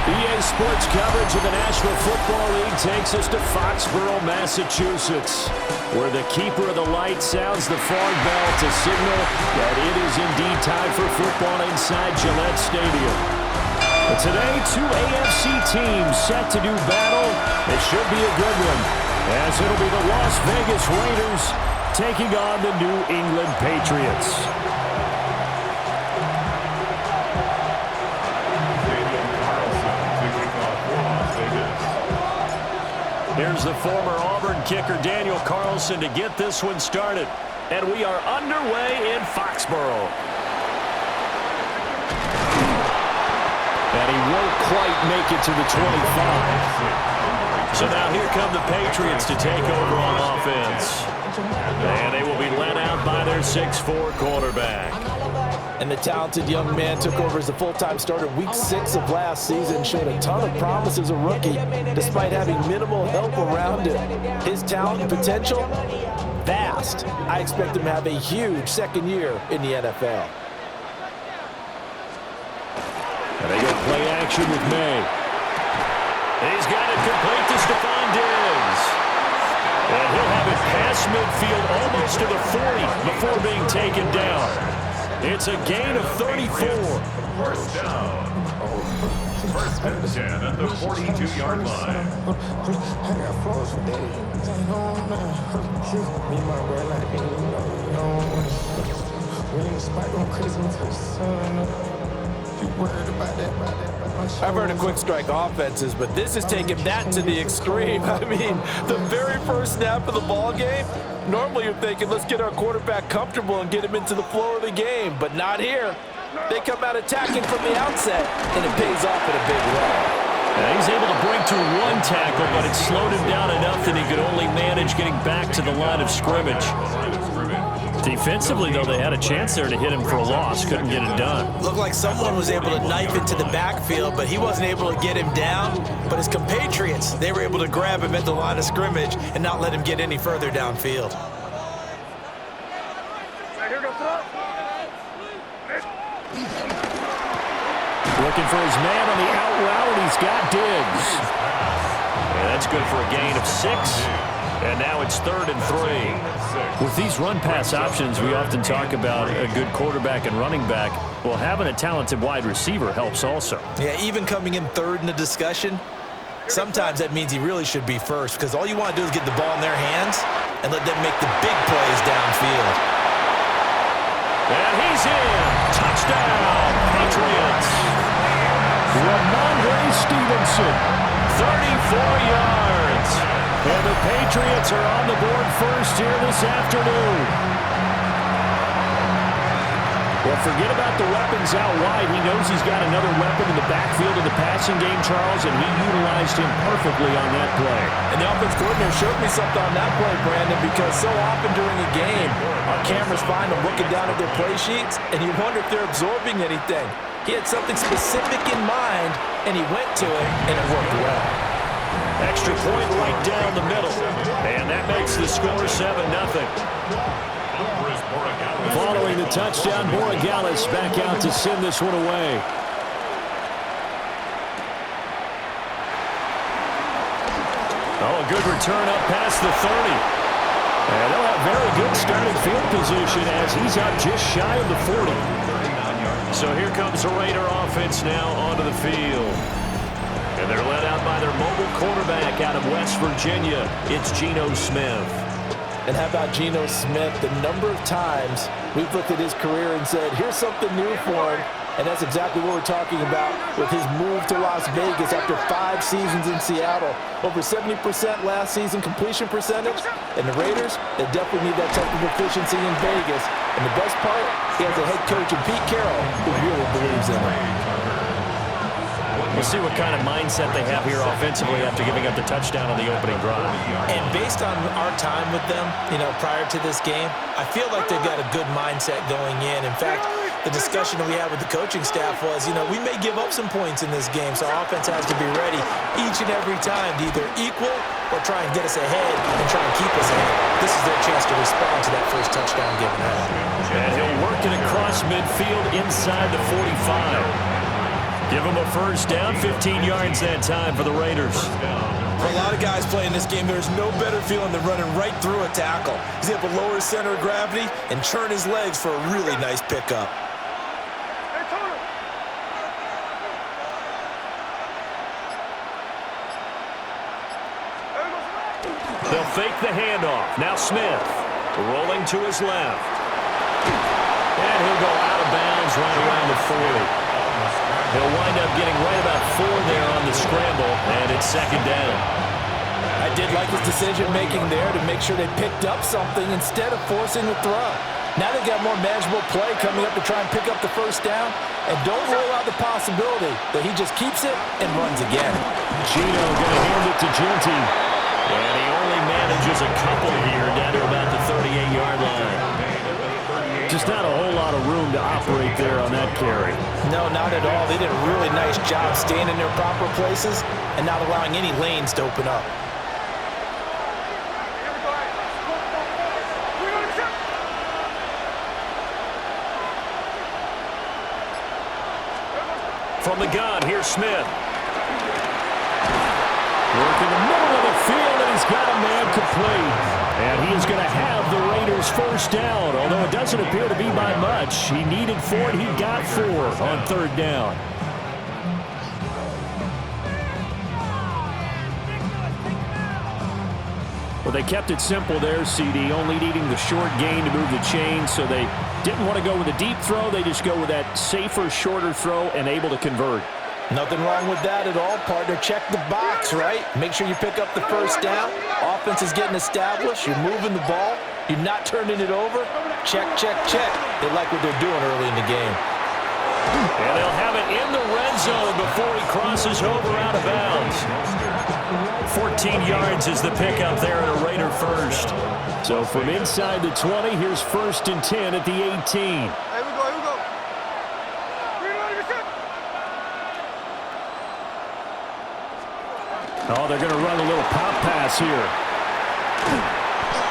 EA Sports coverage of the National Football League takes us to Foxborough, Massachusetts, where the keeper of the light sounds the fog bell to signal that it is indeed time for football inside Gillette Stadium. But today, two AFC teams set to do battle. It should be a good one, as it'll be the Las Vegas Raiders taking on the New England Patriots. Here's the former Auburn kicker, Daniel Carlson, to get this one started. And we are underway in Foxborough. And he won't quite make it to the 25. So now here come the Patriots to take over on offense. And they will be led out by their 6'4" quarterback. And the talented young man took over as a full-time starter week 6 of last season, showed a ton of promise as a rookie, despite having minimal help around him. His talent and potential, vast. I expect him to have a huge second year in the NFL. And they go play action with May. He's got it complete to Stephon Diggs. And he'll have it past midfield almost to the 40 before being taken down. It's a gain of 34. First down. First and 10 at the 42-yard line. I've heard of quick strike offenses, but this is taking that to the extreme. I mean, the very first snap of the ball game, normally you're thinking, let's get our quarterback comfortable and get him into the flow of the game, but not here. They come out attacking from the outset, and it pays off in a big way. He's able to break through one tackle, but it slowed him down enough that he could only manage getting back to the line of scrimmage. Defensively, though, they had a chance there to hit him for a loss. Couldn't get it done. Looked like someone was able to knife into the backfield, but he wasn't able to get him down. But his compatriots, they were able to grab him at the line of scrimmage and not let him get any further downfield. Looking for his man on the out route, and he's got Diggs. Yeah, that's good for a gain of 6. And now it's 3rd and 3. With these run-pass options, we often talk about a good quarterback and running back. Well, having a talented wide receiver helps also. Yeah, even coming in 3rd in the discussion, sometimes that means he really should be first, because all you want to do is get the ball in their hands and let them make the big plays downfield. And he's in. Touchdown, Patriots. Ramondre Stevenson, 34 yards. And the Patriots are on the board first here this afternoon. Well, forget about the weapons out wide. He knows he's got another weapon in the backfield of the passing game, Charles, and he utilized him perfectly on that play. And the offense coordinator showed me something on that play, Brandon, because so often during a game, our cameras find them looking down at their play sheets, and you wonder if they're absorbing anything. He had something specific in mind, and he went to it, and it worked well. Extra point right down the middle. And that makes the score 7-0. Following the touchdown, Borregales back out to send this one away. Oh, a good return up past the 30. And they'll have very good starting field position as he's up just shy of the 40. So here comes the Raider offense now onto the field. And they're led out by their mobile quarterback out of West Virginia. It's Geno Smith. And how about Geno Smith? The number of times we've looked at his career and said, here's something new for him. And that's exactly what we're talking about with his move to Las Vegas after 5 seasons in Seattle. Over 70% last season completion percentage. And the Raiders, they definitely need that type of efficiency in Vegas. And the best part, he has a head coach in Pete Carroll who really believes in him. We'll see what kind of mindset they have here offensively after giving up the touchdown on the opening drive. And based on our time with them, prior to this game, I feel like they've got a good mindset going in. In fact, the discussion that we had with the coaching staff was, we may give up some points in this game, so our offense has to be ready each and every time to either equal or try and get us ahead and try and keep us ahead. This is their chance to respond to that first touchdown given up. And he'll work it across midfield inside the 45. Give him a first down, 15 yards that time for the Raiders. For a lot of guys playing this game, there's no better feeling than running right through a tackle. He's able to lower his center of gravity and churn his legs for a really nice pickup. They'll fake the handoff. Now Smith rolling to his left. And he'll go out of bounds right around the 40. He'll wind up getting right about 4 there on the scramble, and it's second down. I did like his decision-making there to make sure they picked up something instead of forcing the throw. Now they've got more manageable play coming up to try and pick up the first down, and don't rule out the possibility that he just keeps it and runs again. Gino going to hand it to Genty. And he only manages a couple here down to about the 38-yard line. Just not a whole lot of room to operate there on that carry. No, not at all. They did a really nice job staying in their proper places and not allowing any lanes to open up. From the gun, here's Smith. Work in the middle of the field, and he's got a man complete. And he is going to have the Raiders first down, although it doesn't appear to be by much. He needed 4, and he got 4 on third down. Well, they kept it simple there, CD, only needing the short gain to move the chain, so they didn't want to go with a deep throw. They just go with that safer, shorter throw and able to convert. Nothing wrong with that at all, partner. Check the box, right? Make sure you pick up the first down. Offense is getting established. You're moving the ball. You're not turning it over. Check, check, check. They like what they're doing early in the game. And they'll have it in the red zone before he crosses over out of bounds. 14 yards is the pickup there at a Raider first. So from inside the 20, here's 1st and 10 at the 18. Oh, they're going to run a little pop pass here.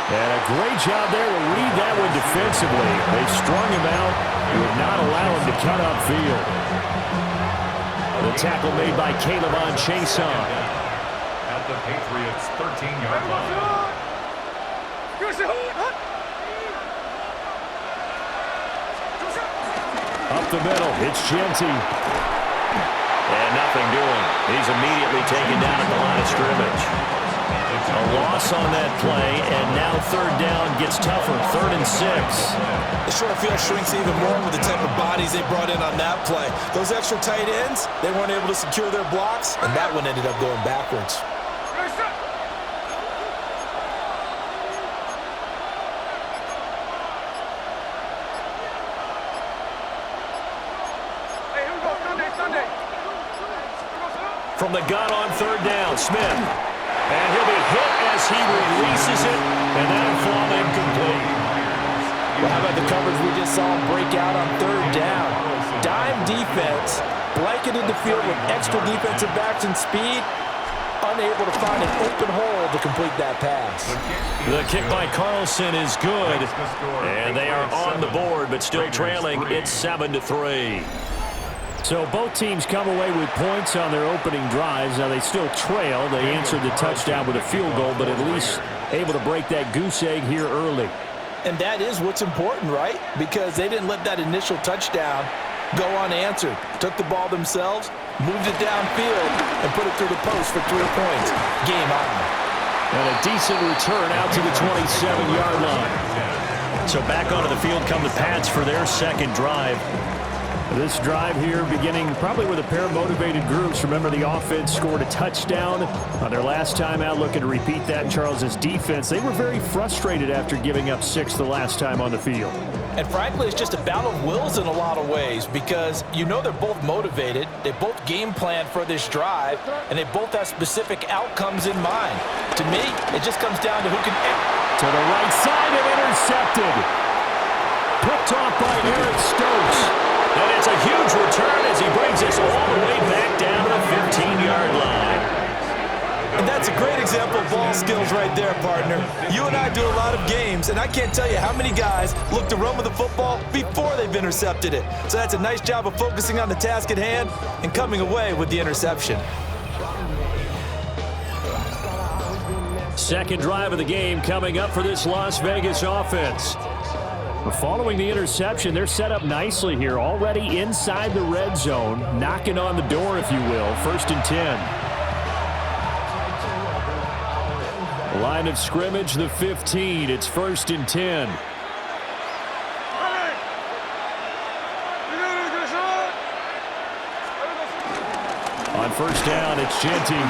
And a great job there to read that one defensively. They strung him out, would not allow him to cut upfield. The tackle made by Caleb Chason. At the Patriots' 13-yard line. Up the middle, it's Genty. And nothing doing. He's immediately taken down at the line of scrimmage. A loss on that play, and now third down gets tougher. 3rd and 6. The short field shrinks even more with the type of bodies they brought in on that play. Those extra tight ends, they weren't able to secure their blocks, and that one ended up going backwards. From the gun on third down, Smith. And he'll be hit as he releases it, and that'll fall incomplete. Well, how about the coverage we just saw break out on third down? Dime defense, blanketed the field with extra defensive backs and speed, unable to find an open hole to complete that pass. The kick by Carlson is good, and they are on the board, but still trailing. It's 7-3. So both teams come away with points on their opening drives. Now they still trail. They answered the touchdown with a field goal, but at least able to break that goose egg here early. And that is what's important, right? Because they didn't let that initial touchdown go unanswered. Took the ball themselves, moved it downfield, and put it through the post for 3 points. Game on. And a decent return out to the 27-yard line. So back onto the field come the Pats for their second drive. This drive here beginning probably with a pair of motivated groups. Remember, the offense scored a touchdown on their last time out, looking to repeat that in Charles's defense. They were very frustrated after giving up 6 the last time on the field. And frankly, it's just a battle of wills in a lot of ways because you know they're both motivated. They both game plan for this drive, and they both have specific outcomes in mind. To me, it just comes down to who can... To the right side and intercepted. Picked off by Eric Stokes. And it's a huge return as he brings us all the way back down to the 15-yard line. And that's a great example of ball skills right there, partner. You and I do a lot of games, and I can't tell you how many guys look to run with the football before they've intercepted it. So that's a nice job of focusing on the task at hand and coming away with the interception. Second drive of the game coming up for this Las Vegas offense. Following the interception, they're set up nicely here, already inside the red zone, knocking on the door, if you will. 1st and 10. Line of scrimmage, the 15. It's 1st and 10. On first down, it's Genty.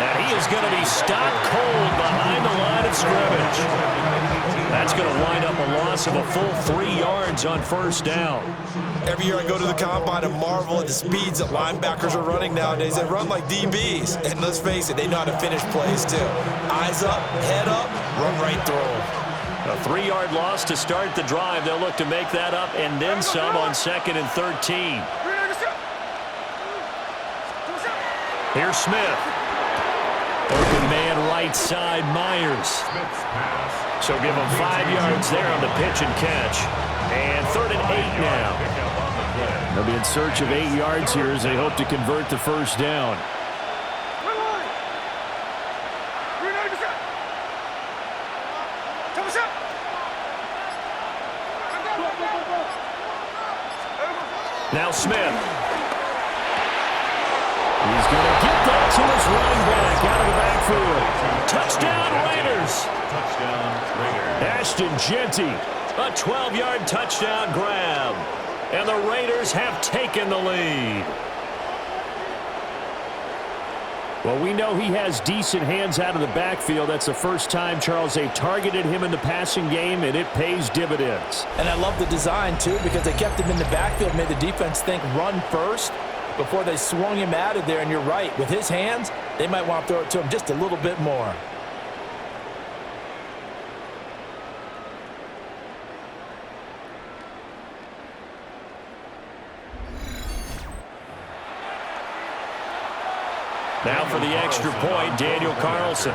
And he is going to be stopped cold behind the line of scrimmage. That's going to wind up a loss of a full 3 yards on first down. Every year I go to the combine and marvel at the speeds that linebackers are running nowadays. They run like DBs. And let's face it, they know how to finish plays too. Eyes up, head up, run right through them. A 3-yard loss to start the drive. They'll look to make that up and then some on 2nd and 13. Here's Smith. Open man right side, Myers. So give him 5 yards there on the pitch and catch. And 3rd and 8 now. They'll be in search of 8 yards here as they hope to convert the first down. Now Smith. He's going to get that to his running back out of the backfield. Touchdown, Raiders. Touchdown, Raiders. Ashton Genty, a 12-yard touchdown grab. And the Raiders have taken the lead. Well, we know he has decent hands out of the backfield. That's the first time, Charles, they targeted him in the passing game, and it pays dividends. And I love the design, too, because they kept him in the backfield, made the defense think run first before they swung him out of there. And you're right, with his hands, they might want to throw it to him just a little bit more. Now for the extra point, Daniel Carlson.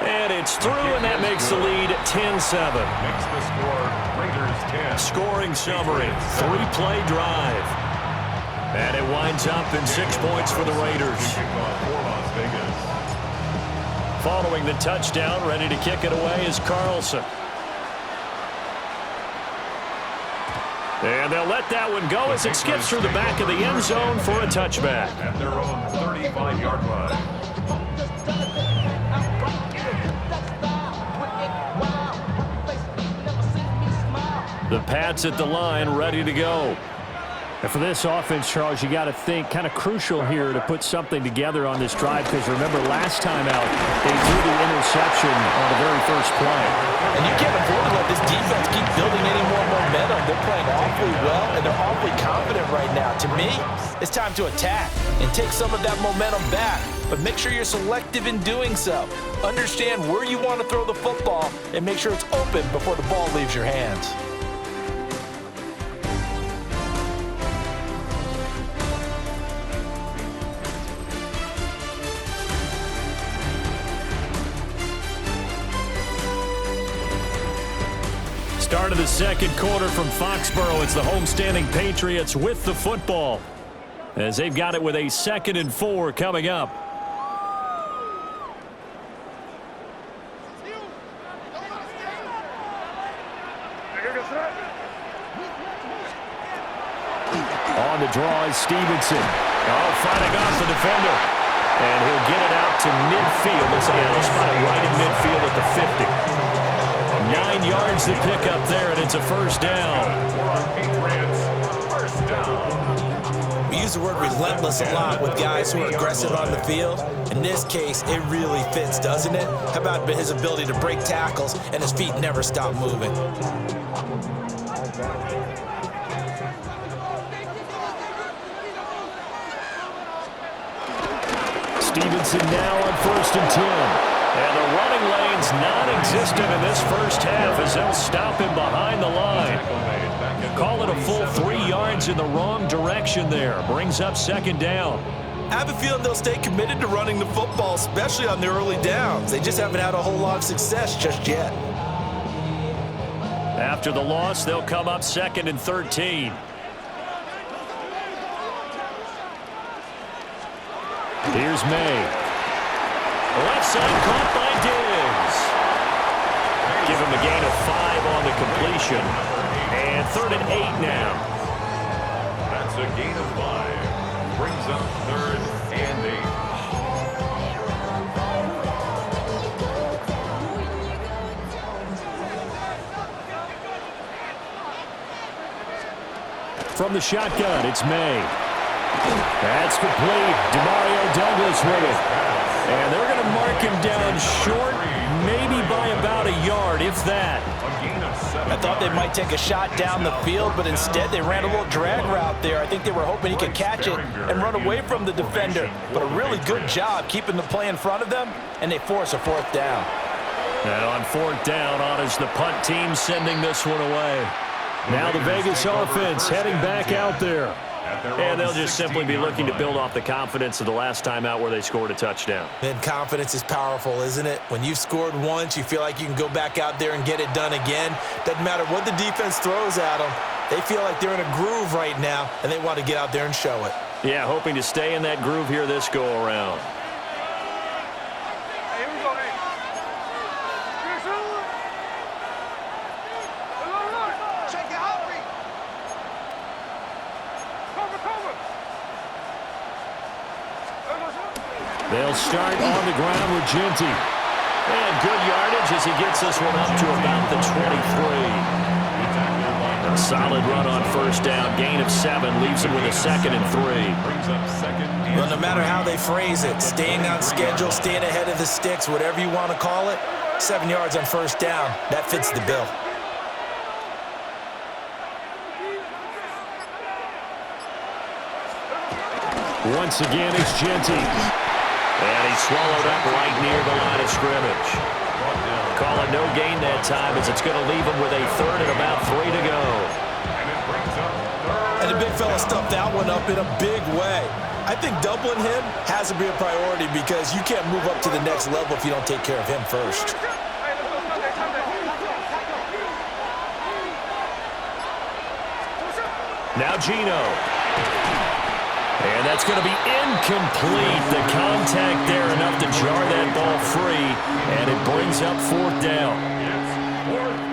And it's through, and that makes the lead 10-7. Makes the score Raiders 10. Scoring summary, 3-play drive. And it winds up in 6 points for the Raiders. For Las Vegas. Following the touchdown, ready to kick it away is Carlson. And they'll let that one go as it skips through the back of the end zone for a touchback. At their own 35-yard line. The Pats at the line, ready to go. And for this offense, Charles, you got to think kind of crucial here to put something together on this drive, because remember last time out they threw the interception on the very first play. And you can't afford to let this defense keep building any more momentum. They're playing awfully well, and they're awfully confident right now. To me, it's time to attack and take some of that momentum back, but make sure you're selective in doing so. Understand where you want to throw the football and make sure it's open before the ball leaves your hands. Start of the second quarter from Foxborough. It's the homestanding Patriots with the football, as they've got it with a 2nd and 4 coming up. On the draw is Stevenson. Oh, fighting off the defender. And he'll get it out to midfield. Looks like he'll spot it right in midfield at the 50. 9 yards to pick up there, and it's a first down. We use the word relentless a lot with guys who are aggressive on the field. In this case, it really fits, doesn't it? How about his ability to break tackles and his feet never stop moving? Stevenson now on 1st and 10. And the running lane's non-existent in this first half as they'll stop him behind the line. call it a full 3 yards in the wrong direction there. Brings up second down. I have a feeling they'll stay committed to running the football, especially on the early downs. They just haven't had a whole lot of success just yet. After the loss, they'll come up 2nd and 13. Here's May. Left side caught by Diggs. Give him a gain of 5 on the completion. And 3rd and 8 now. That's a gain of 5. Brings up 3rd and 8. From the shotgun, it's May. That's complete. Demario Douglas with it. And they're going to mark him down short, maybe by about a yard, if that. I thought they might take a shot down the field, but instead they ran a little drag route there. I think they were hoping he could catch it and run away from the defender. But a really good job keeping the play in front of them, and they force a 4th down. And on 4th down, honors the punt team, sending this one away. Now the Vegas offense heading back out there. And they'll just simply be looking to build off the confidence of the last time out where they scored a touchdown. And confidence is powerful, isn't it? When you've scored once, you feel like you can go back out there and get it done again. Doesn't matter what the defense throws at them. They feel like they're in a groove right now, and they want to get out there and show it. Yeah, hoping to stay in that groove here this go-around. They'll start on the ground with Genty. And good yardage as he gets this one up to about the 23. A solid run on 1st down. Gain of 7 leaves him with a 2nd and 3. Well, no matter how they phrase it, staying on schedule, staying ahead of the sticks, whatever you want to call it, 7 yards on 1st down, that fits the bill. Once again, it's Genty. And he's swallowed up right near the line of scrimmage. Call it no gain that time as it's going to leave him with a 3rd and about 3 to go. And the big fella stuffed that one up in a big way. I think doubling him has to be a priority because you can't move up to the next level if you don't take care of him first. Now Gino. And that's going to be incomplete. The contact there enough to jar that ball free, and it brings up 4th down.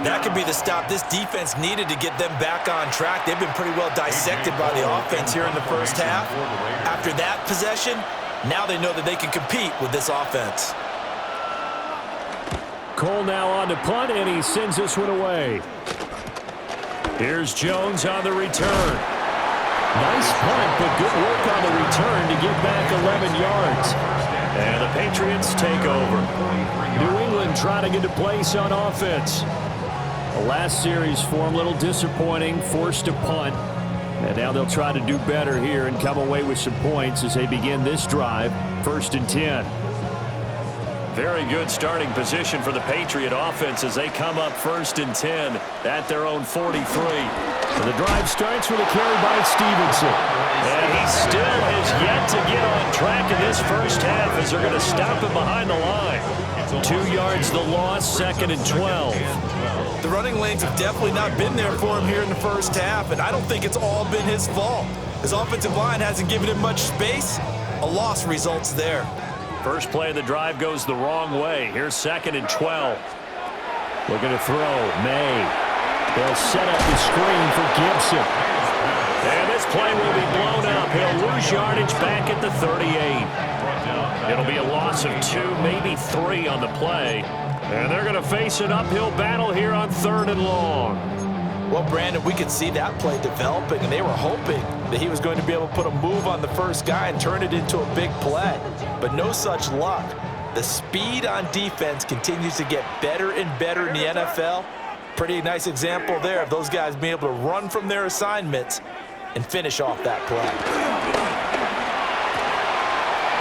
That could be the stop this defense needed to get them back on track. They've been pretty well dissected by the offense here in the 1st half. After that possession, now they know that they can compete with this offense. Cole now on to punt, and he sends this one away. Here's Jones on the return. Nice punt, but good work on the return to get back 11 yards. And the Patriots take over. New England trying to get to place on offense. The last series for them, a little disappointing, forced to punt. And now they'll try to do better here and come away with some points as they begin this drive, 1st and 10. Very good starting position for the Patriot offense as they come up 1st and 10 at their own 43. So the drive starts with a carry by Stevenson. And he still has yet to get on track in this 1st half as they're going to stop him behind the line. 2 yards the loss, 2nd and 12. The running lanes have definitely not been there for him here in the 1st half, and I don't think it's all been his fault. His offensive line hasn't given him much space. A loss results there. First play of the drive goes the wrong way. Here's 2nd and 12. Looking to throw. May. They'll set up the screen for Gibson. And this play will be blown up. He'll lose yardage back at the 38. It'll be a loss of 2, maybe 3 on the play. And they're going to face an uphill battle here on 3rd and long. Well, Brandon, we could see that play developing, and they were hoping that he was going to be able to put a move on the first guy and turn it into a big play. But no such luck. The speed on defense continues to get better and better in the NFL. Pretty nice example there of those guys being able to run from their assignments and finish off that play.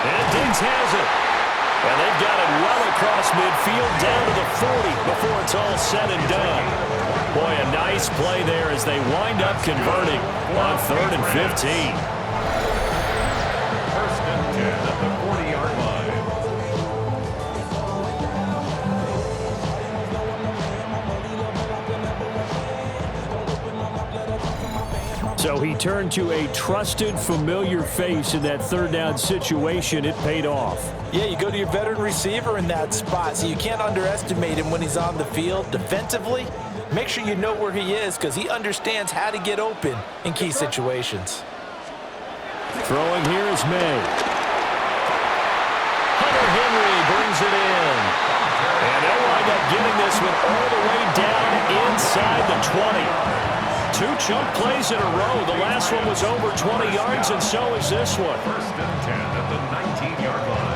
And Diggs has it. And they've got it well across midfield down to the 40 before it's all said and done. Boy, a nice play there as they wind up converting on 3rd and 15. First and 10 at the 40-yard line. So he turned to a trusted, familiar face in that 3rd down situation. It paid off. Yeah, you go to your veteran receiver in that spot, so you can't underestimate him when he's on the field defensively. Make sure you know where he is because he understands how to get open in key situations. Throwing here is May. Hunter Henry brings it in. And they'll wind up getting this one all the way down inside the 20. 2 chunk plays in a row. The last one was over 20 yards, and so is this one. First and 10 at the 19-yard line.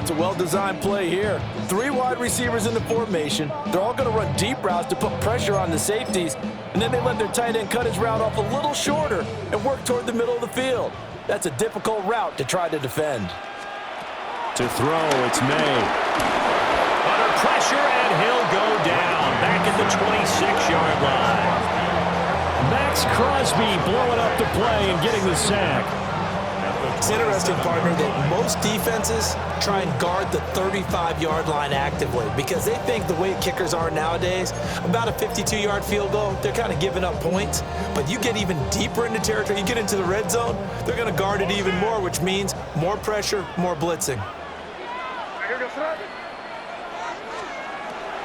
It's a well-designed play here. 3 wide receivers in the formation. They're all going to run deep routes to put pressure on the safeties, and then they let their tight end cut his route off a little shorter and work toward the middle of the field. That's a difficult route to try to defend. To throw, it's May. Under pressure, and he'll go down back at the 26-yard line. Max Crosby blowing up the play and getting the sack. It's interesting, partner, that most defenses try and guard the 35-yard line actively because they think the way kickers are nowadays, about a 52-yard field goal, they're kind of giving up points. But you get even deeper into territory, you get into the red zone, they're going to guard it even more, which means more pressure, more blitzing.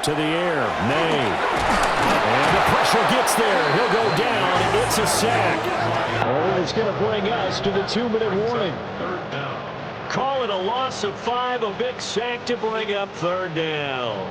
To the air, May. And the pressure gets there. He'll go down. It's a sack. Oh, it's going to bring us to the 2-minute warning. Call it a loss of 5, a big sack to bring up 3rd down.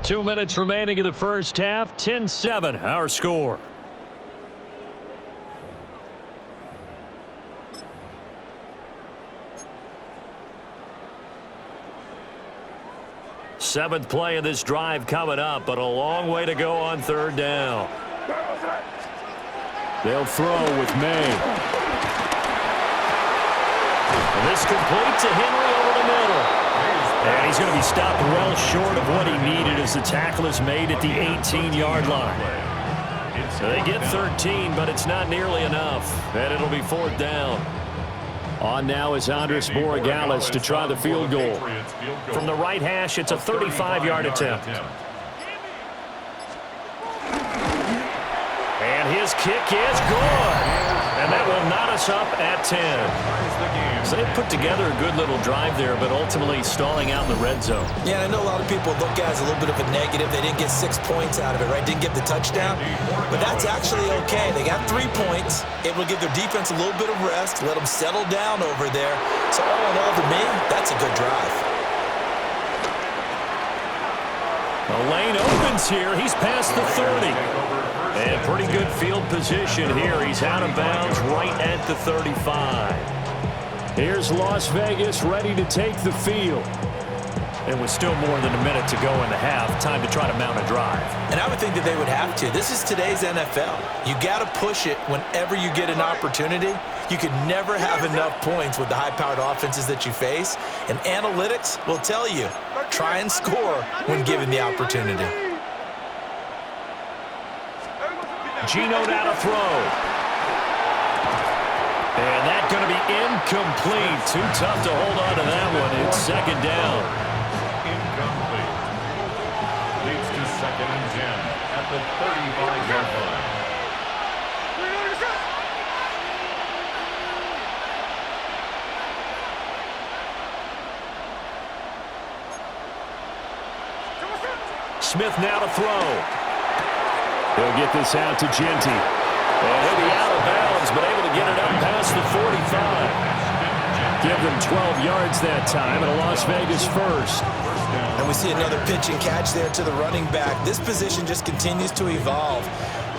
Two minutes remaining in the first half. 10-7, our score. Seventh play of this drive coming up, but a long way to go on 3rd down. They'll throw with May. And this complete to Henry over the middle. And he's going to be stopped well short of what he needed as the tackle is made at the 18-yard line. So they get 13, but it's not nearly enough. And it'll be 4th down. On now is Andres Borregales to try the field goal. From the right hash, it's a 35-yard attempt. And his kick is good. And that will knot us up at 10. So they put together a good little drive there, but ultimately stalling out in the red zone. Yeah, and I know a lot of people look at it as a little bit of a negative. They didn't get 6 points out of it, right? Didn't get the touchdown. But that's actually okay. They got 3 points. It will give their defense a little bit of rest, let them settle down over there. So all in all, to me, that's a good drive. The lane opens here. He's past the 30. And pretty good field position here. He's out of bounds right at the 35. Here's Las Vegas ready to take the field. And with still more than a minute to go in the half, time to try to mount a drive. And I would think that they would have to. This is today's NFL. You got to push it whenever you get an opportunity. You could never have enough points with the high-powered offenses that you face. And analytics will tell you, try and score when given the opportunity. Gino now to throw. And that's going to be incomplete. Too tough to hold on to that one. It's 2nd down. Incomplete. Leads to 2nd and 10 at the 35-yard line. Smith now to throw. He'll get this out to Genty. And he'll be out of bounds, but able to get it up past the 45. Give them 12 yards that time, and a Las Vegas first. And we see another pitch and catch there to the running back. This position just continues to evolve.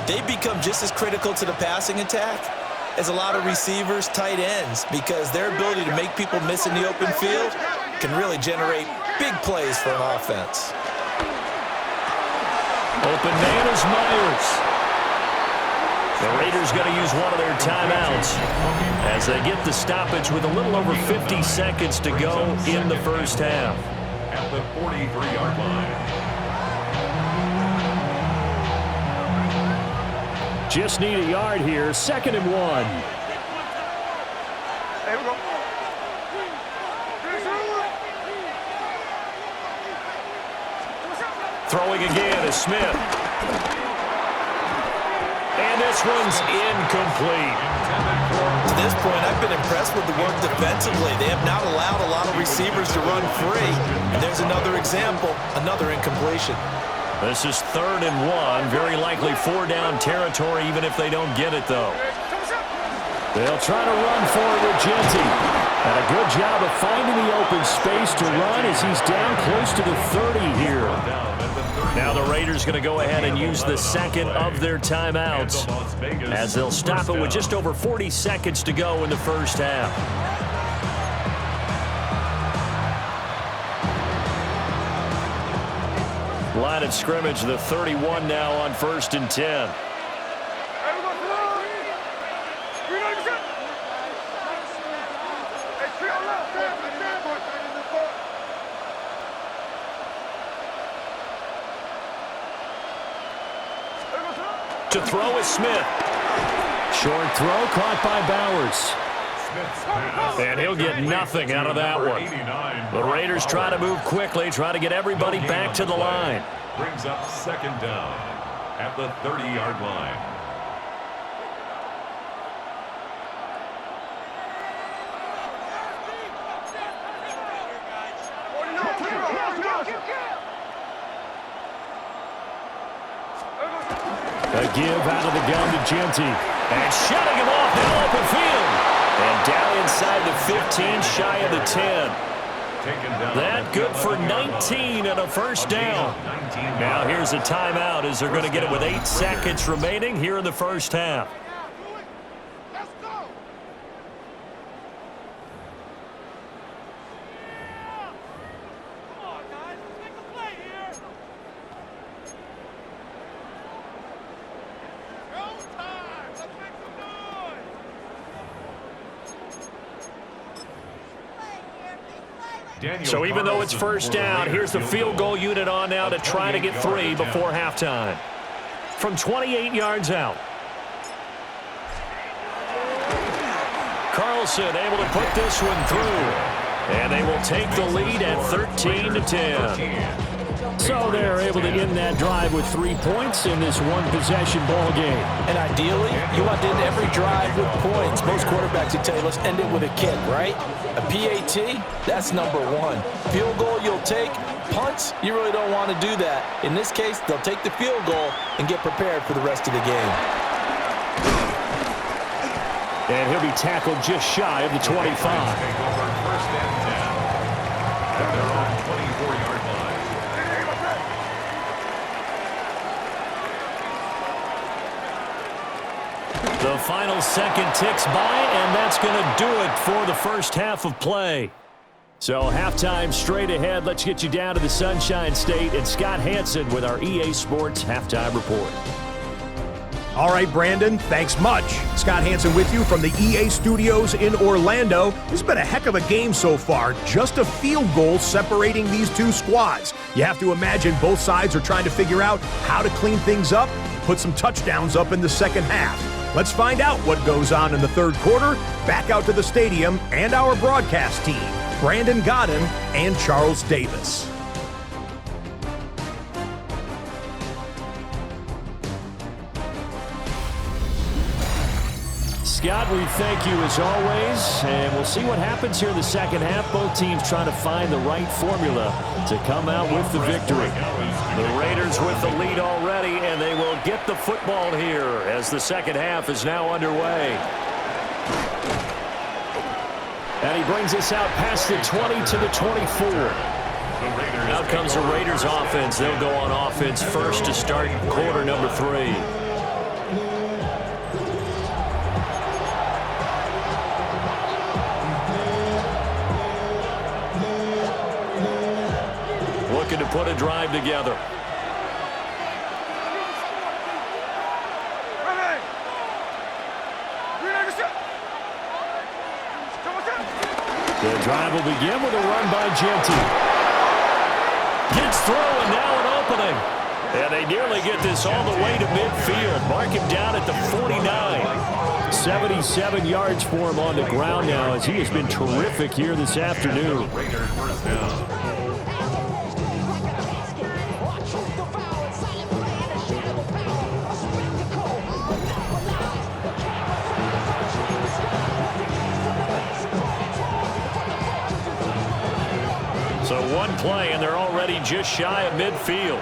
They become just as critical to the passing attack as a lot of receivers, tight ends, because their ability to make people miss in the open field can really generate big plays for an offense. Open man is Myers. The Raiders going to use one of their timeouts as they get the stoppage with a little over 50 seconds to go in the first half. At the 43-yard line. Just need a yard here. 2nd and 1. There we go. Throwing again is Smith. And this one's incomplete. To this point, I've been impressed with the work defensively. They have not allowed a lot of receivers to run free. And there's another example, another incompletion. This is 3rd and 1. Very likely 4-down territory, even if they don't get it, though. They'll try to run for it with Genty. And a good job of finding the open space to run as he's down close to the 30 here. Now the Raiders going to go ahead and use the 2nd of their timeouts as they'll stop it with just over 40 seconds to go in the first half. Line of scrimmage, the 31 now on 1st and 10. To throw is Smith. Short throw caught by Bowers. And he'll get nothing out of that one. The Raiders try to move quickly, try to get everybody back to the line. Brings up 2nd down at the 30-yard line. A give out of the gun to Genty. And shutting him off in open field. And down inside the 15, shy of the 10. That good for 19 and a first down. Now here's a timeout as they're going to get it with 8 seconds remaining here in the first half. So even though it's first down, here's the field goal unit on now to try to get 3 before halftime. From 28 yards out. Carlson able to put this one through. And they will take the lead at 13-10. So they're able to end that drive with 3 points in this one-possession ball game. And ideally, you want to end every drive with points. Most quarterbacks would tell you, let's end it with a kick, right? A PAT, that's number 1. Field goal, you'll take. Punts, you really don't want to do that. In this case, they'll take the field goal and get prepared for the rest of the game. And he'll be tackled just shy of the 25. First and 10 at their own 24-yard line. The final second ticks by, and that's going to do it for the first half of play. So halftime straight ahead. Let's get you down to the Sunshine State and Scott Hansen with our EA Sports Halftime Report. All right, Brandon, thanks much. Scott Hansen with you from the EA Studios in Orlando. This has been a heck of a game so far. Just a field goal separating these two squads. You have to imagine both sides are trying to figure out how to clean things up and put some touchdowns up in the second half. Let's find out what goes on in the third quarter. Back out to the stadium and our broadcast team, Brandon Godden and Charles Davis. Scott, we thank you as always, and we'll see what happens here in the second half. Both teams trying to find the right formula to come out with the victory. The Raiders with the lead already, and they will get the football here as the second half is now underway. And he brings us out past the 20 to the 24. Out comes the Raiders offense. They'll go on offense first to start quarter number 3. Looking to put a drive together. The drive will begin with a run by Genty. Gets through, and now an opening. And they nearly get this all the way to midfield. Mark him down at the 49. 77 yards for him on the ground now, as he has been terrific here this afternoon. Raiders first down. So one play, and they're already just shy of midfield.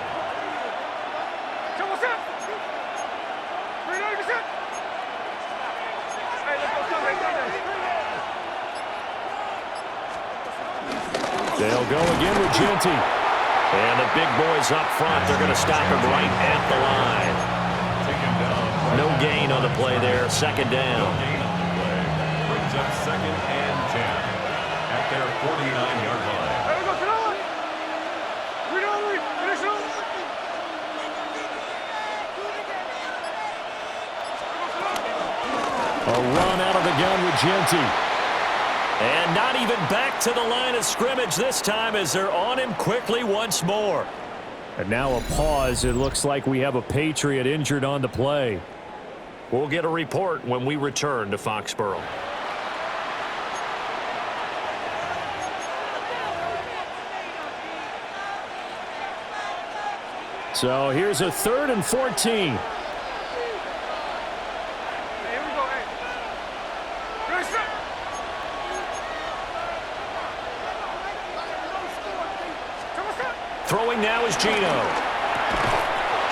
They'll go again with Genty. And the big boys up front, they're going to stop him right at the line. No gain on the play there, second down. Brings up 2nd and 10 at their 49-yard line. A run out of the gun with Genty. And not even back to the line of scrimmage this time as they're on him quickly once more. And now a pause. It looks like we have a Patriot injured on the play. We'll get a report when we return to Foxborough. So here's a 3rd and 14. Throwing now is Gino.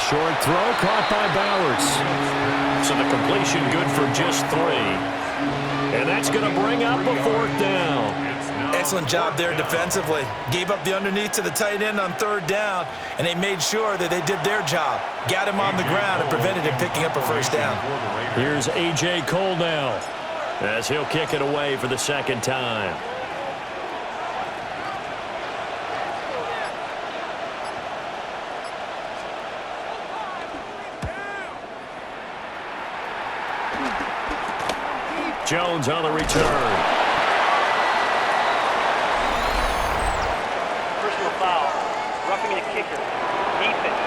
Short throw caught by Bowers. So the completion good for just 3. And that's going to bring up a 4th down. Excellent job there defensively. Gave up the underneath to the tight end on 3rd down, and they made sure that they did their job. Got him on the ground and prevented him picking up a 1st down. Here's A.J. Cole now, as he'll kick it away for the 2nd time. Jones on the return. Personal foul. Roughing the kicker. Defense.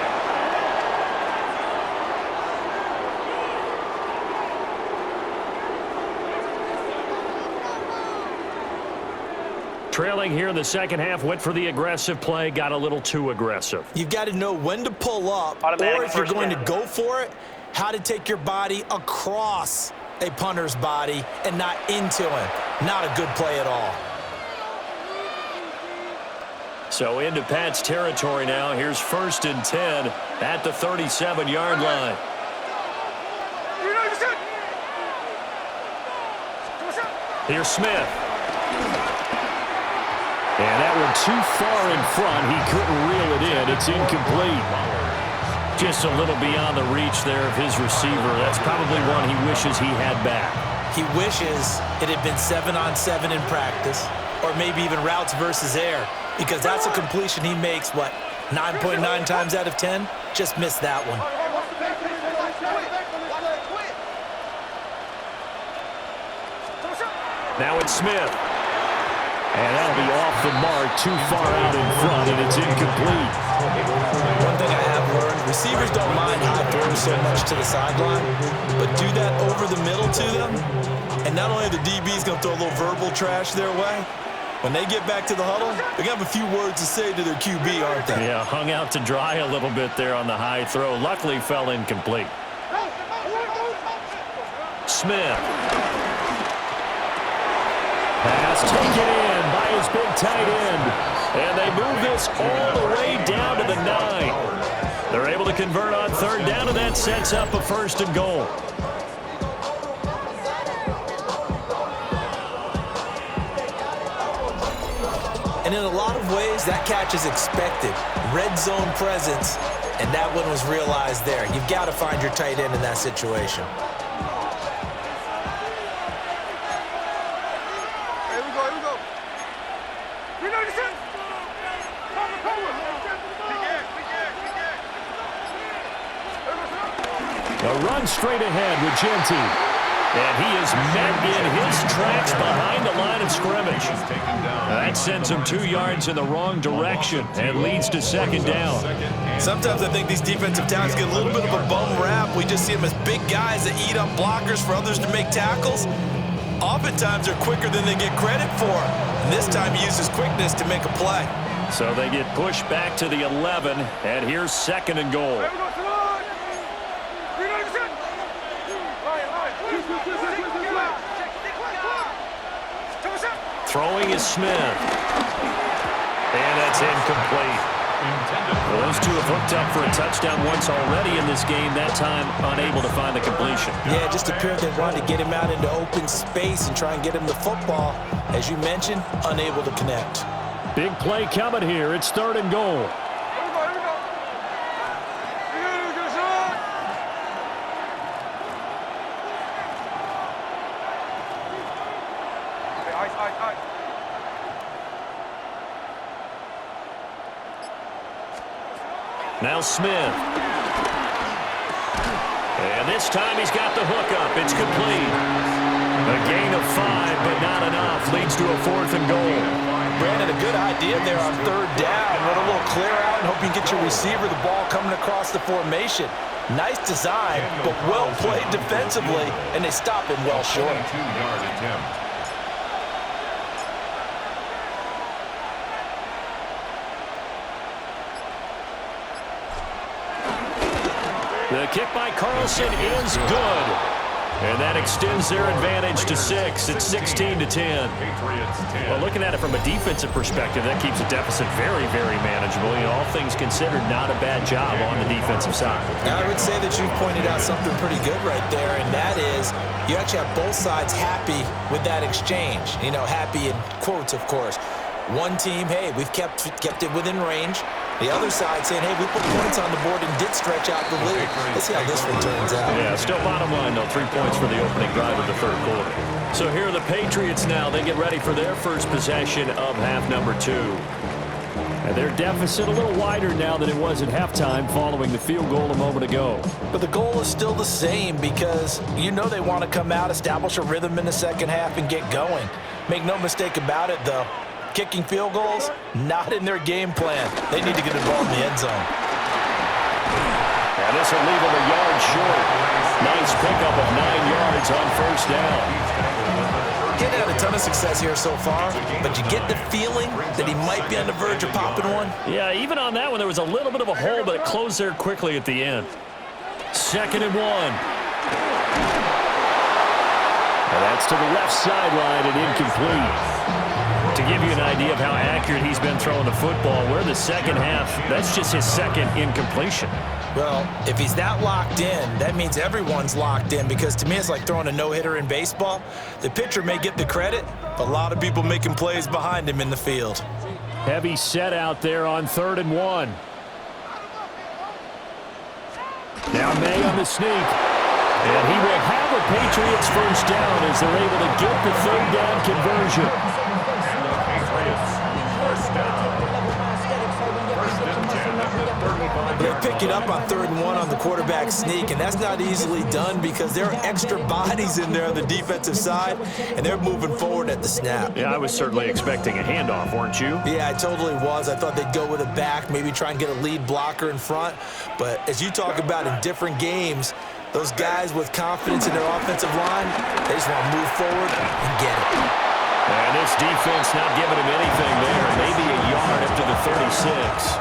Trailing here in the second half, went for the aggressive play, got a little too aggressive. You've got to know when to pull up, Automatic or if you're first going down. to go for it, how to take your body across a punter's body and not into him. Not a good play at all. So into Pat's territory now. Here's 1st and 10 at the 37-yard line. Here's Smith. And that one too far in front. He couldn't reel it in. It's incomplete. Just a little beyond the reach there of his receiver. That's probably one he wishes he had back. He wishes it had been 7-on-7 in practice, or maybe even routes versus air, because that's a completion he makes, 9.9 times out of 10? Just missed that one. Now it's Smith. And that'll be off the mark, too far out in front, and it's incomplete. One thing I have learned, receivers don't mind high throws so much to the sideline, but do that over the middle to them, and not only are the DBs going to throw a little verbal trash their way, when they get back to the huddle, they're going to have a few words to say to their QB, aren't they? Yeah, hung out to dry a little bit there on the high throw. Luckily fell incomplete. Smith. Pass taken in by his big tight end. And they move this all the way down to the 9. They're able to convert on 3rd down, and that sets up a 1st and goal. And in a lot of ways, that catch is expected. Red zone presence, and that one was realized there. You've got to find your tight end in that situation. A run straight ahead with Genty. And he is met in his tracks behind the line of scrimmage. That sends him 2 yards in the wrong direction and leads to second down. Sometimes I think these defensive tackles get a little bit of a bum rap. We just see them as big guys that eat up blockers for others to make tackles. Oftentimes they're quicker than they get credit for. And this time he uses quickness to make a play. So they get pushed back to the 11, and here's second and goal. Throwing is Smith. And that's incomplete. Well, those two have hooked up for a touchdown once already in this game, that time unable to find the completion. Yeah, just appeared they wanted to get him out into open space and try and get him the football. As you mentioned, unable to connect. Big play coming here. It's third and goal. Now Smith. And this time he's got the hook up. It's complete. A gain of 5, but not enough. Leads to a 4th and goal. Brandon, a good idea there on third down. Run a little clear out and hope you can get your receiver the ball coming across the formation. Nice design, but well played defensively, and they stop him well short. 2-yard attempt. The kick by Carlson is good. And that extends their advantage to 6. It's 16-10. Patriots 10. Well, looking at it from a defensive perspective, that keeps the deficit very, very manageable. You know, all things considered, not a bad job on the defensive side. I would say that you pointed out something pretty good right there, and that is you actually have both sides happy with that exchange. You know, happy in quotes, of course. One team, hey, we've kept it within range. The other side saying, hey, we put points on the board and did stretch out the lead. Let's see how this one turns out. Yeah, still bottom line, though. 3 points for the opening drive of the third quarter. So here are the Patriots now. They get ready for their first possession of half number 2. And their deficit a little wider now than it was at halftime following the field goal a moment ago. But the goal is still the same because you know they want to come out, establish a rhythm in the second half, and get going. Make no mistake about it, though. Kicking field goals, not in their game plan. They need to get the ball in the end zone. And this will leave them a yard short. Nice pickup of 9 yards on first down. He's had a ton of success here so far, but you get the feeling that he might be on the verge of popping one. Yeah, even on that one, there was a little bit of a hole, but it closed there quickly at the end. 2nd and 1. And that's to the left sideline and incomplete. To give you an idea of how accurate he's been throwing the football, we're in the second half. That's just his second incompletion. Well, if he's that locked in, that means everyone's locked in because to me it's like throwing a no-hitter in baseball. The pitcher may get the credit, but a lot of people making plays behind him in the field. Heavy set out there on 3rd and 1. Now May on the sneak. And he will have a Patriots first down as they're able to get the 3rd down conversion. They pick it up on 3rd and 1 on the quarterback sneak, and that's not easily done because there are extra bodies in there on the defensive side, and they're moving forward at the snap. Yeah, I was certainly expecting a handoff, weren't you? Yeah, I totally was. I thought they'd go with a back, maybe try and get a lead blocker in front. But as you talk about in different games, those guys with confidence in their offensive line, they just want to move forward and get it. And this defense not giving him anything there. Maybe a yard up to the 36.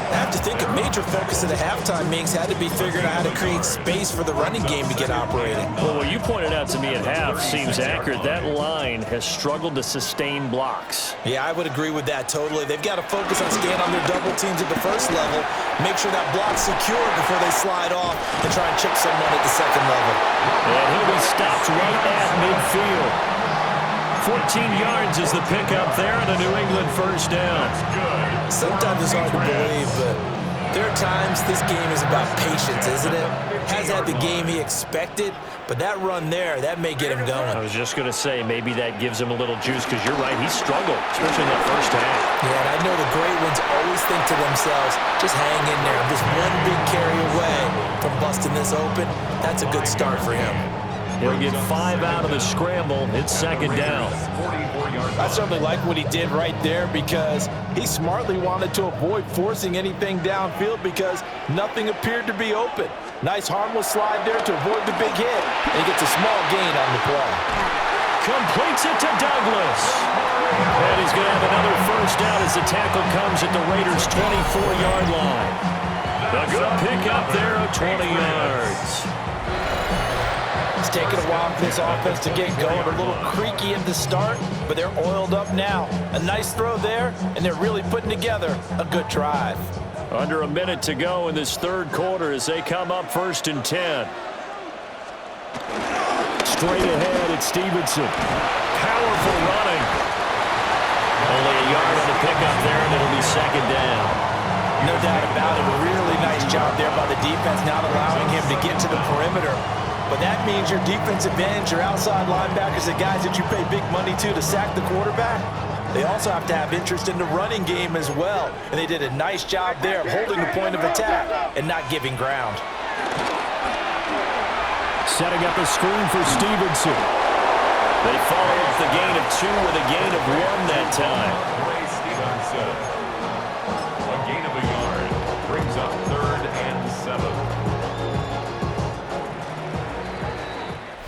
I have to think a major focus of the halftime meetings had to be figuring out how to create space for the running game to get operating. Well, what you pointed out to me at half seems accurate. That line has struggled to sustain blocks. Yeah, I would agree with that totally. They've got to focus on staying on their double teams at the first level, make sure that block's secured before they slide off and try and chip someone at the second level. And he'll be stopped right at midfield. 14 yards is the pickup there and a New England first down. Sometimes it's hard to believe, but there are times this game is about patience, isn't it? Has had the game he expected, but that run there, that may get him going. I was just going to say, maybe that gives him a little juice because you're right, he struggled, especially in that first half. Yeah, and I know the great ones always think to themselves, just hang in there. Just one big carry away from busting this open. That's a good start for him. He'll get 5 out of the scramble. It's second down. I certainly like what he did right there because he smartly wanted to avoid forcing anything downfield because nothing appeared to be open. Nice harmless slide there to avoid the big hit, and he gets a small gain on the play. Completes it to Douglas. And he's going to have another first down as the tackle comes at the Raiders' 24-yard line. A good pickup there of 20 yards. It's taken a while for this offense to get going. A little creaky at the start, but they're oiled up now. A nice throw there, and they're really putting together a good drive. Under a minute to go in this third quarter as they come up 1st and 10. Straight ahead, it's Stevenson. Powerful running. Only a yard on the pickup there, and it'll be second down. No doubt about it. A really nice job there by the defense, not allowing him to get to the perimeter. But that means your defensive ends, your outside linebackers, the guys that you pay big money to sack the quarterback, they also have to have interest in the running game as well. And they did a nice job there of holding the point of attack and not giving ground. Setting up a screen for Stevenson. They follow up the gain of 2 with a gain of 1 that time. Stevenson. A gain of a yard brings up 3rd and 7.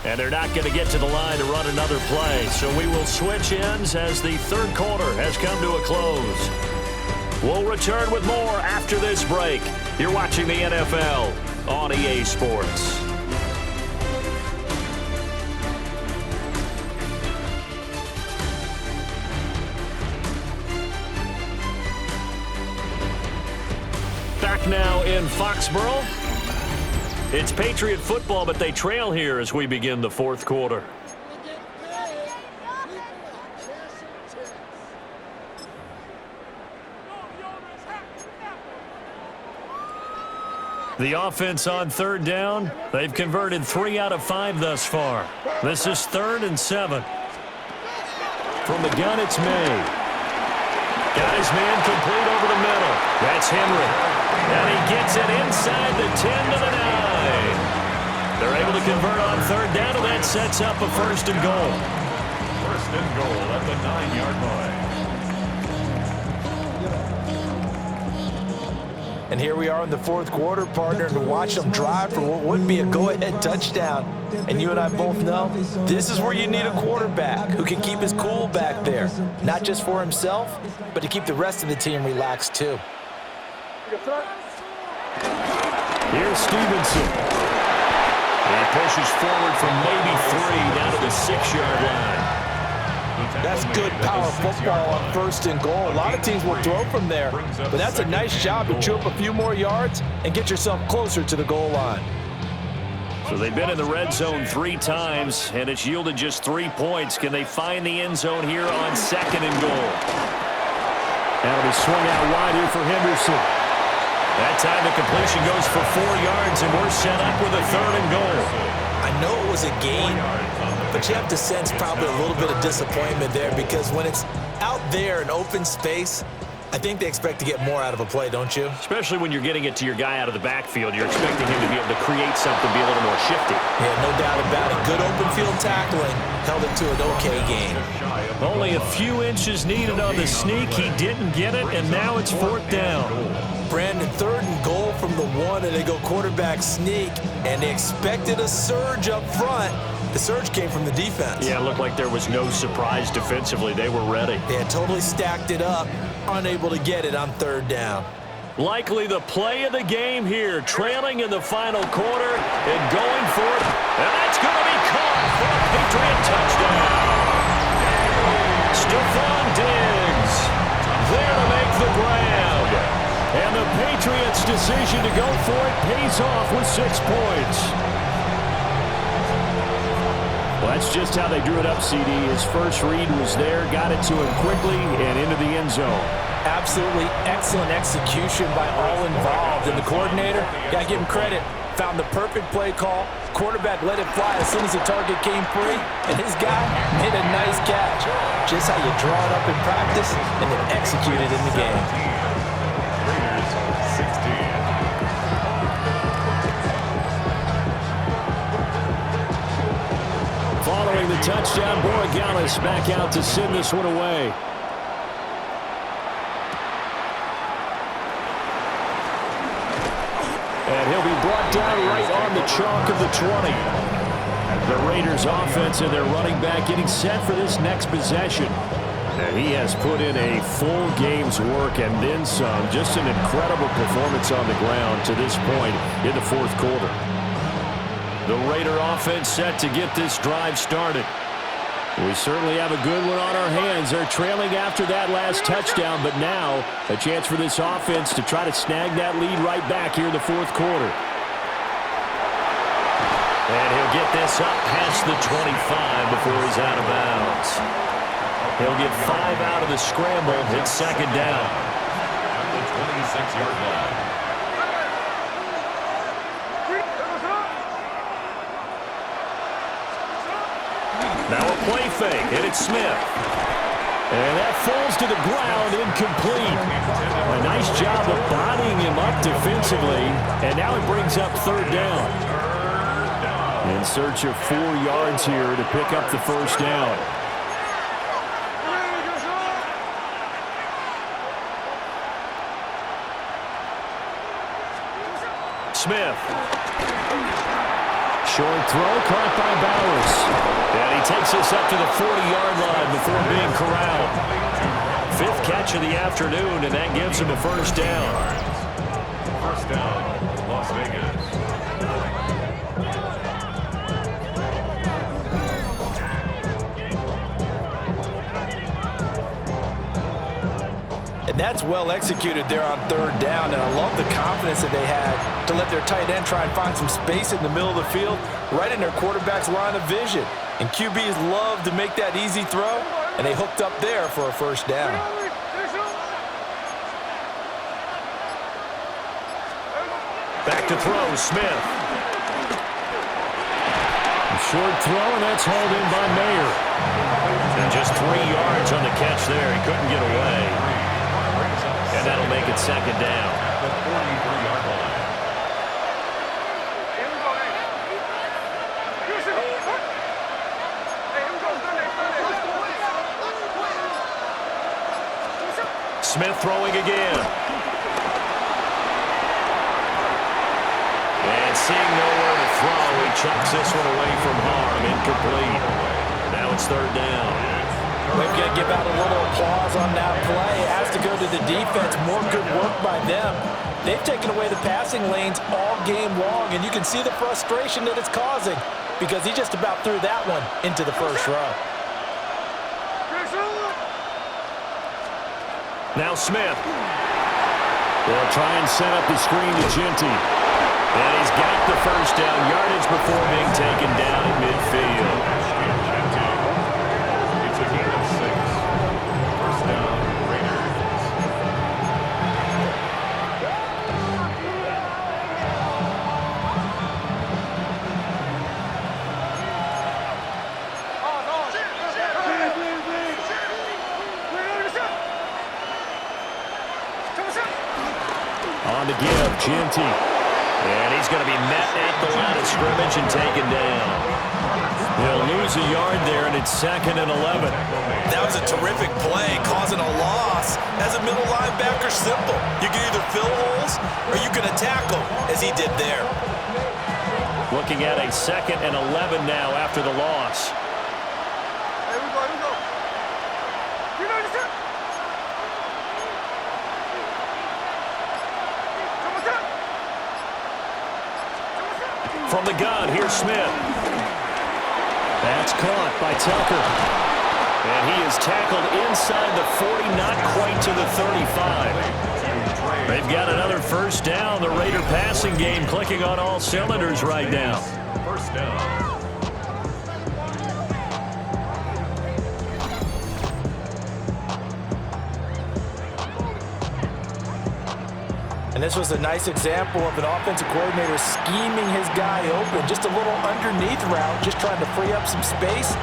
And they're not going to get to the line to run another play. So we will switch ends as the third quarter has come to a close. We'll return with more after this break. You're watching the NFL on EA Sports. Back now in Foxborough. It's Patriot football, but they trail here as we begin the fourth quarter. The offense on third down, they've converted 3 out of 5 thus far. This is 3rd and 7. From the gun, it's May. Got his man complete over the middle. That's Henry. And he gets it inside the 10 to the 9. They're able to convert on third down, and that sets up a 1st and goal. 1st and goal at the 9-yard line. And here we are in the fourth quarter, partner, to watch them drive for what would be a go-ahead touchdown. And you and I both know this is where you need a quarterback who can keep his cool back there, not just for himself, but to keep the rest of the team relaxed too. Here's Stevenson. He pushes forward from maybe 3 down to the 6-yard line. That's good power football on 1st and goal. A lot of teams will throw from there, but that's a nice job to chew up a few more yards and get yourself closer to the goal line. So they've been in the red zone 3 times, and it's yielded just 3 points. Can they find the end zone here on 2nd and goal? That'll be swung out wide here for Henderson. That time the completion goes for 4 yards, and we're set up with a 3rd and goal. I know it was a gain, but you have to sense probably a little bit of disappointment there because when it's out there in open space, I think they expect to get more out of a play, don't you? Especially when you're getting it to your guy out of the backfield. You're expecting him to be able to create something, be a little more shifty. Yeah, no doubt about it. Good open field tackling held it to an okay game. Only a few inches needed on the sneak. He didn't get it, and now it's 4th down. Brandon, 3rd and goal from the 1, and they go quarterback sneak, and they expected a surge up front. The surge came from the defense. Yeah, it looked like there was no surprise defensively. They were ready. They had totally stacked it up, unable to get it on 3rd down. Likely the play of the game here, trailing in the final quarter and going for it. And that's going to be caught for a Patriot touchdown. Stephon Diggs there to make the grab. And the Patriots' decision to go for it pays off with 6 points. Well, that's just how they drew it up, CD. His first read was there, got it to him quickly and into the end zone. Absolutely excellent execution by all involved. And the coordinator, got to give him credit, found the perfect play call. Quarterback let it fly as soon as the target came free, and his guy made a nice catch. Just how you draw it up in practice and then execute it in the game. Raiders 16. scoring the touchdown. Borregales back out to send this one away. And he'll be brought down right on the chalk of the 20. The Raiders offense and their running back getting set for this next possession. And he has put in a full game's work and then some. Just an incredible performance on the ground to this point in the fourth quarter. The Raider offense set to get this drive started. We certainly have a good one on our hands. They're trailing after that last touchdown, but now a chance for this offense to try to snag that lead right back here in the fourth quarter. And he'll get this up past the 25 before he's out of bounds. He'll get 5 out of the scramble. It's second down. At the 26-yard line. Now a play fake, and it's Smith. And that falls to the ground, incomplete. A nice job of bodying him up defensively, and now it brings up third down. In search of 4 yards here to pick up the first down. Smith. Short throw caught by Bowers. And he takes us up to the 40-yard line before being corralled. 5th catch of the afternoon, and that gives him a first down. First down, Las Vegas. And that's well executed there on third down, and I love the confidence that they had to let their tight end try and find some space in the middle of the field, right in their quarterback's line of vision. And QBs love to make that easy throw, and they hooked up there for a first down. Back to throw, Smith. A short throw, and that's hauled in by Mayer. And just 3 yards on the catch there. He couldn't get away. And that'll make it second down. At the 43-yard line. Smith throwing again. And seeing nowhere to throw, he chucks this one away from harm. Incomplete. Now it's third down. We've got to give out a little applause on that play. It has to go to the defense. More good work by them. They've taken away the passing lanes all game long, and you can see the frustration that it's causing because he just about threw that one into the first row. Now Smith. They'll try and set up the screen to Ginty. And he's got the first down yardage before being taken down at midfield. It's a gain of 6. First down, Raiders. On to give, Ginty. And he's going to be met at the line of scrimmage and taken down. He'll lose a yard there, and it's second and 11. That was a terrific play, causing a loss. As a middle linebacker, simple. You can either fill holes or you can attack them, as he did there. Looking at a second and 11 now after the loss. From the gun, here's Smith. That's caught by Tucker. And he is tackled inside the 40, not quite to the 35. They've got another first down. The Raider passing game clicking on all cylinders right now. First down. And this was a nice example of an offensive coordinator scheming his guy open. Just a little underneath route, just trying to free up some space,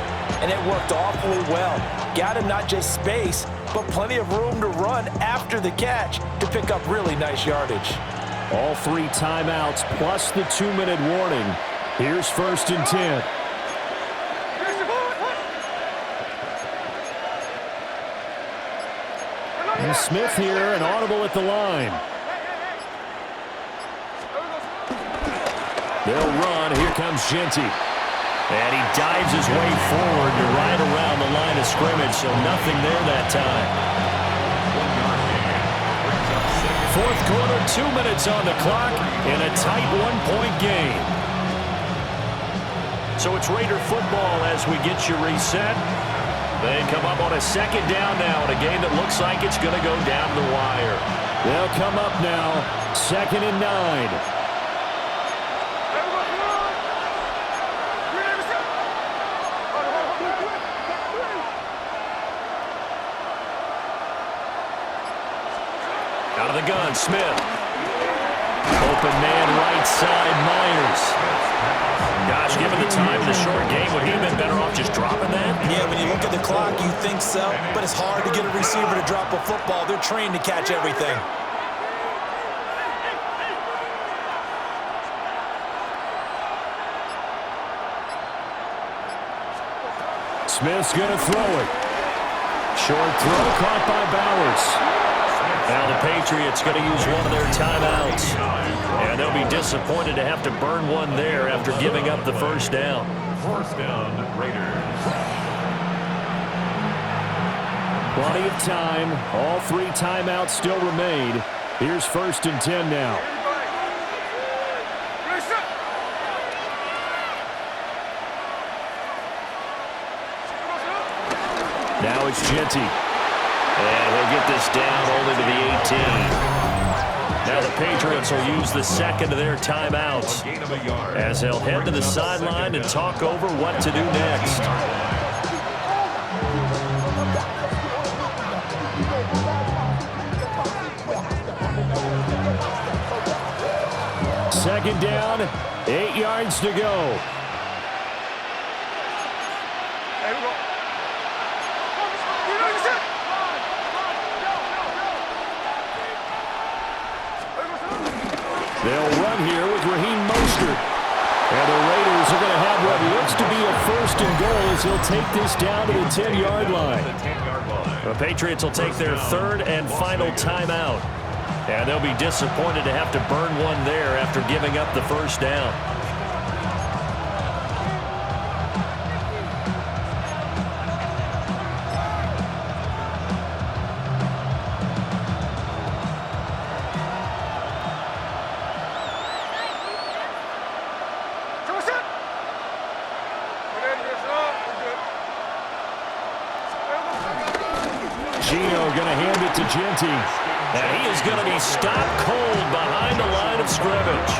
and it worked awfully well. Got him not just space, but plenty of room to run after the catch to pick up really nice yardage. All 3 timeouts plus the 2-minute warning. Here's first and 10. Smith here, an audible at the line. They'll run. Here comes Genty. And he dives his way forward to right around the line of scrimmage, so nothing there that time. Fourth quarter, 2 minutes on the clock in a tight one-point game. So it's Raider football as we get you reset. They come up on a second down now in a game that looks like it's going to go down the wire. They'll come up now, 2nd and 9. Out of the gun, Smith. Open man, right side, Myers. Gosh, given the time in the short game, would he have been better off just dropping that? Yeah, when you look at the clock, you think so, but it's hard to get a receiver to drop a football. They're trained to catch everything. Smith's going to throw it. Short throw caught by Bowers. Now the Patriots going to use one of their timeouts. And they'll be disappointed to have to burn one there after giving up the first down. First down, Raiders. Plenty of time. All 3 timeouts still remain. Here's 1st and 10 now. Now it's Genty. And he'll get this down only to the 18. Now the Patriots will use the second of their timeouts as they'll head to the sideline and talk over what to do next. Second down, 8 yards to go. They'll run here with Raheem Mostert. And the Raiders are going to have what looks to be a 1st and goal as they'll take this down to the 10-yard line. The Patriots will take their 3rd and final timeout. And they'll be disappointed to have to burn one there after giving up the first down. Going to hand it to Genty. And he is going to be stopped cold behind the line of scrimmage.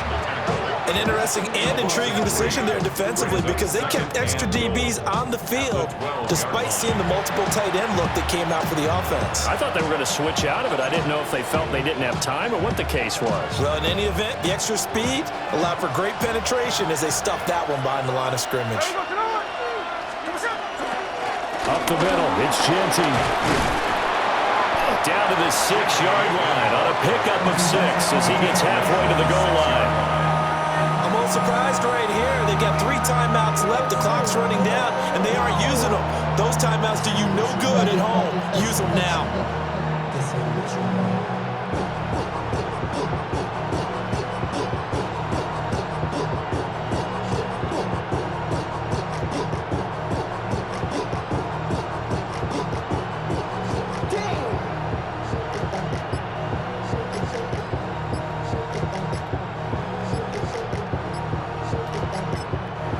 An interesting and intriguing decision there defensively because they kept extra DBs on the field despite seeing the multiple tight end look that came out for the offense. I thought they were going to switch out of it. I didn't know if they felt they didn't have time or what the case was. Well, in any event, the extra speed allowed for great penetration as they stuffed that one behind the line of scrimmage. Up the middle, it's Genty. Down to the 6-yard line on a pickup of 6 as he gets halfway to the goal line. I'm a little surprised right here. They got 3 timeouts left. The clock's running down, and they aren't using them. Those timeouts do you no good at home. Use them now.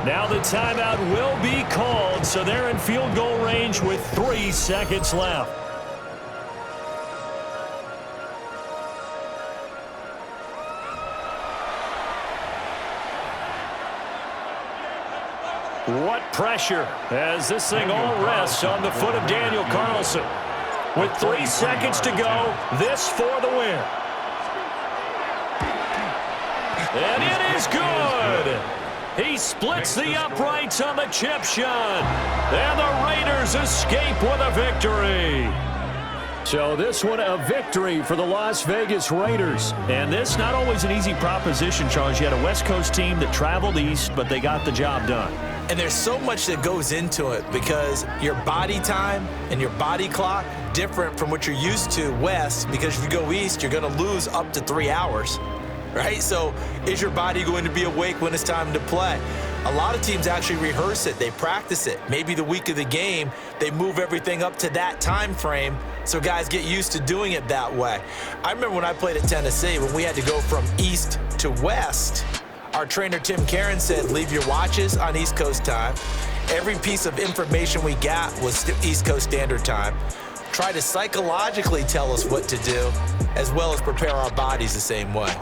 Now the timeout will be called, so they're in field goal range with 3 seconds left. What pressure as this thing all rests on the foot of Daniel Carlson. With 3 seconds to go, this for the win. And it is good. He splits the uprights on the chip shot. And the Raiders escape with a victory. So this one a victory for the Las Vegas Raiders. And this not always an easy proposition, Charles. You had a West Coast team that traveled east, but they got the job done. And there's so much that goes into it because your body time and your body clock different from what you're used to west, because if you go east, you're going to lose up to 3 hours, right? So is your body going to be awake when it's time to play? A lot of teams actually rehearse it. They practice it. Maybe the week of the game, they move everything up to that time frame so guys get used to doing it that way. I remember when I played at Tennessee, when we had to go from east to west, our trainer, Tim Karen, said, leave your watches on East Coast time. Every piece of information we got was East Coast Standard Time. Try to psychologically tell us what to do, as well as prepare our bodies the same way.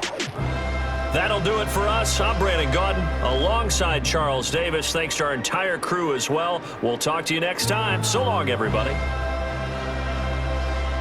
That'll do it for us. I'm Brandon Gaudin alongside Charles Davis. Thanks to our entire crew as well. We'll talk to you next time. So long, everybody.